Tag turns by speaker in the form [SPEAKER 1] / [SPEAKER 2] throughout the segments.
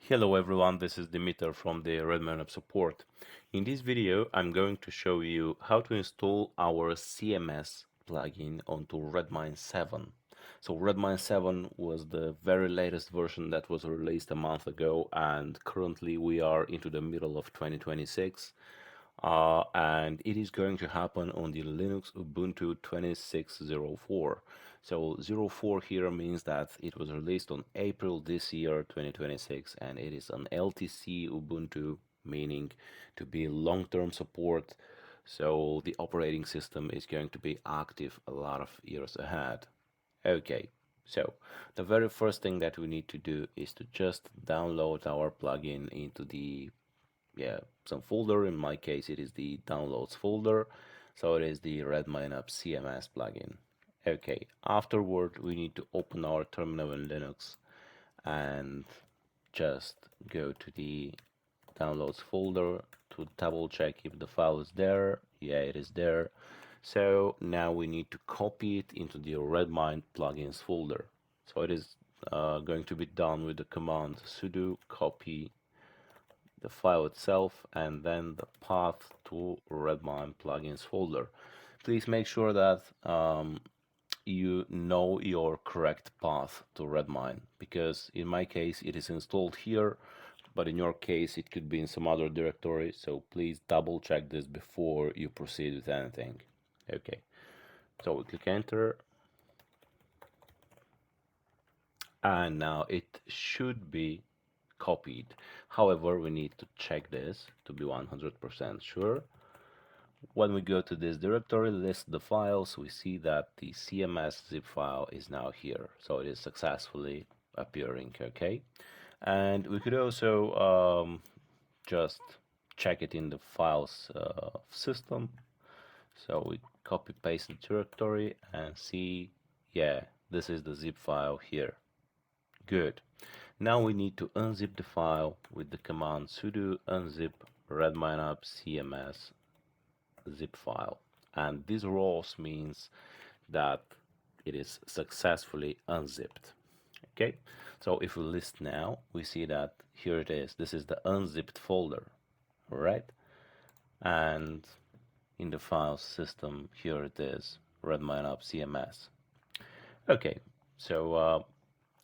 [SPEAKER 1] Hello everyone, this is Dimitar from the RedmineUP support. In this video, I'm going to show you how to install our CMS plugin onto Redmine 7. So Redmine 7 was the very latest version that was released a month ago, and currently we are into the middle of 2026. And it is going to happen on the Linux Ubuntu 26.04. So 04 here means that it was released on April this year, 2026, and it is an LTC Ubuntu, meaning to be long-term support. So the operating system is going to be active a lot of years ahead. Okay, so the very first thing that we need to do is to just download our plugin into the some folder. In my case, it is the downloads folder. So it is the RedmineUP CMS plugin. Okay, afterward, we need to open our terminal in Linux and just go to the downloads folder to double check if the file is there. Yeah, it is there. So now we need to copy it into the Redmine plugins folder. So it is going to be done with the command sudo copy the file itself and then the path to Redmine plugins folder. Please make sure that you know your correct path to Redmine, because in my case it is installed here, but in your case it could be in some other directory, so please double check this before you proceed with anything. Okay, so we click enter, and now it should be copied. However, we need to check this to be 100% sure. When we go to this directory, list the files, we see that the CMS zip file is now here. So it is successfully appearing, okay? And we could also just check it in the files system. So we copy paste the directory and see, yeah, this is the zip file here. Good. Now we need to unzip the file with the command sudo unzip RedmineUP CMS zip file, and this ROS means that it is successfully unzipped. Okay, so if we list now, we see that here it is. This is the unzipped folder, all right? And in the file system, here it is, RedmineUP CMS. Okay, so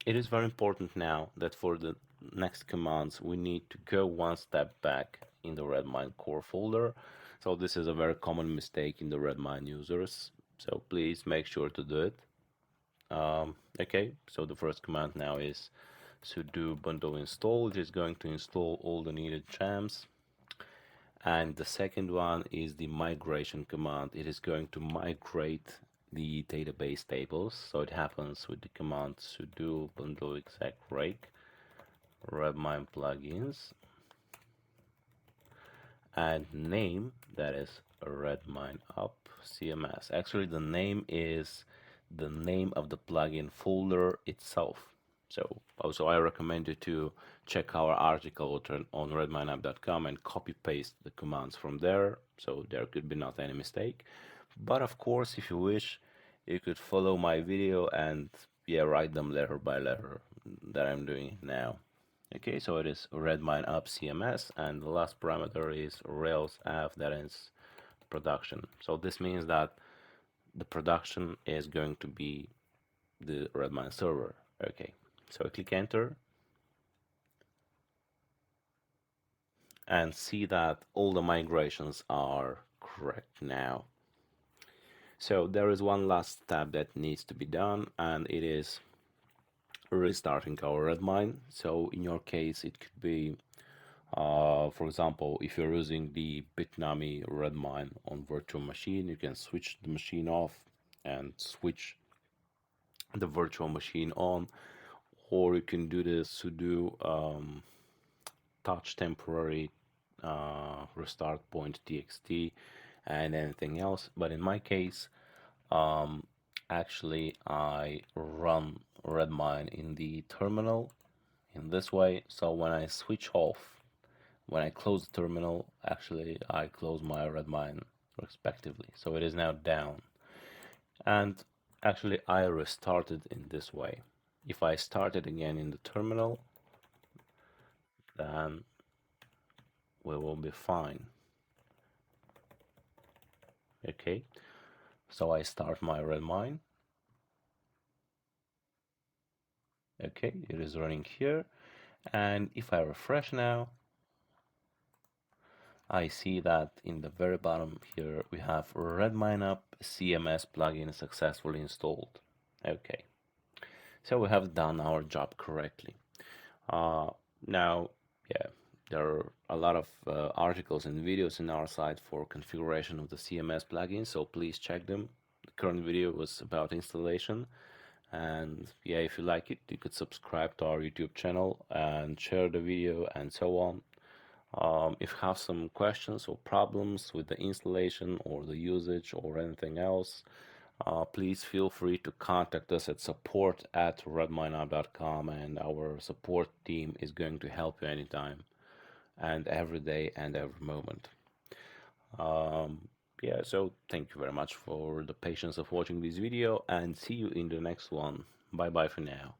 [SPEAKER 1] it is very important now that for the next commands, we need to go one step back in the Redmine core folder. So this is a very common mistake in the Redmine users. So please make sure to do it. Okay, so the first command now is sudo ubuntu install. It is going to install all the needed gems. And the second one is the migration command. It is going to migrate the database tables. So it happens with the command sudo ubuntu exec rake redmine plugins and name, that is RedmineUP CMS. Actually, the name is the name of the plugin folder itself. So also I recommend you to check our article on redmineup.com and copy paste the commands from there, so there could be not any mistake. But of course, if you wish, you could follow my video and write them letter by letter that I'm doing now. Okay, so it is RedmineUP CMS, and the last parameter is Rails F, that is production. So this means that the production is going to be the Redmine server. Okay, so I click enter and see that all the migrations are correct now. So there is one last step that needs to be done, and it is restarting our Redmine. So in your case, it could be, for example, if you're using the Bitnami Redmine on virtual machine, you can switch the machine off and switch the virtual machine on, or you can do the sudo touch temporary restart point txt and anything else. But in my case, actually I run Redmine in the terminal in this way. So when I switch off, when I close the terminal, actually I close my Redmine respectively. So it is now down. And actually I restarted in this way. If I start it again in the terminal, then we will be fine. Okay, so I start my Redmine. Okay, it is running here, and if I refresh now, I see that in the very bottom here we have RedmineUP CMS plugin successfully installed. Okay, so we have done our job correctly. Now, yeah, there are a lot of articles and videos in our site for configuration of the CMS plugin, so please check them. The current video was about installation, and yeah, if you like it, you could subscribe to our YouTube channel and share the video and so on. If you have some questions or problems with the installation or the usage or anything else, please feel free to contact us at support@redmineup.com, and our support team is going to help you anytime and every day and every moment. Yeah, so thank you very much for the patience of watching this video, and see you in the next one. Bye bye for now.